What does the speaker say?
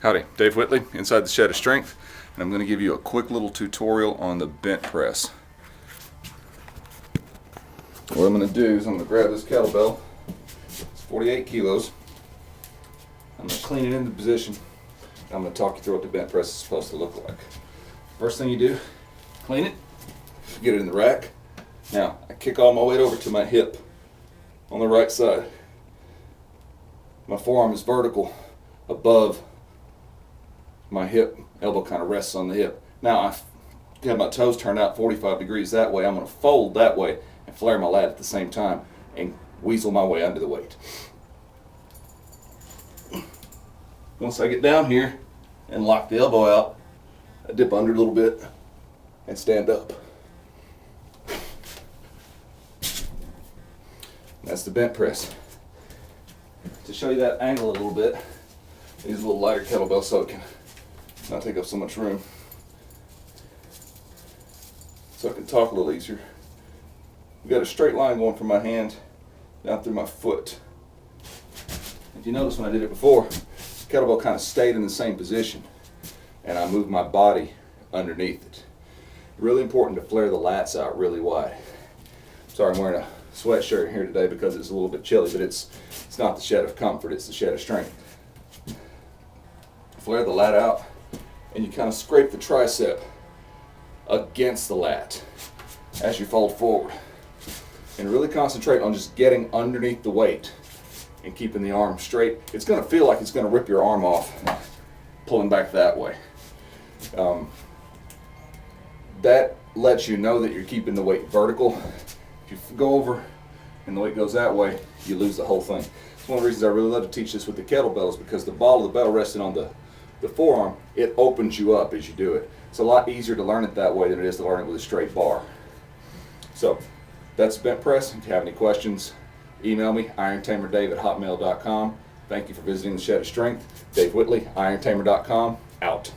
Howdy, Dave Whitley, inside the Shed of Strength, and I'm going to give you a quick little tutorial on the bent press. What I'm going to do is I'm going to grab this kettlebell. It's 48 kilos. I'm going to clean it into position. I'm going to talk you through what the bent press is supposed to look like. First thing you do, clean it, get it in the rack. Now, I kick all my weight over to my hip on the right side. My forearm is vertical above my hip, elbow kind of rests on the hip. Now I have my toes turned out 45 degrees that way. I'm going to fold that way and flare my lat at the same time and weasel my way under the weight. Once I get down here and lock the elbow out, I dip under a little bit and stand up. That's the bent press. To show you that angle a little bit, I use a little lighter kettlebell so it can not take up so much room, so I can talk a little easier. We've got a straight line going from my hand down through my foot. If you notice when I did it before, the kettlebell kind of stayed in the same position and I moved my body underneath it. Really important to flare the lats out really wide. Sorry, I'm wearing a sweatshirt here today because it's a little bit chilly, but it's not the Shed of Comfort, it's the Shed of Strength. Flare the lat out and you kind of scrape the tricep against the lat as you fold forward. And really concentrate on just getting underneath the weight and keeping the arm straight. It's going to feel like it's going to rip your arm off pulling back that way. That lets you know that you're keeping the weight vertical. If you go over and the weight goes that way, you lose the whole thing. It's one of the reasons I really love to teach this with the kettlebells, because the ball of the bell resting on the forearm, it opens you up as you do it. It's a lot easier to learn it that way than it is to learn it with a straight bar. So that's bent press. If you have any questions, email me, irontamerdave@hotmail.com. Thank you for visiting the Shed of Strength. Dave Whitley, irontamer.com, out.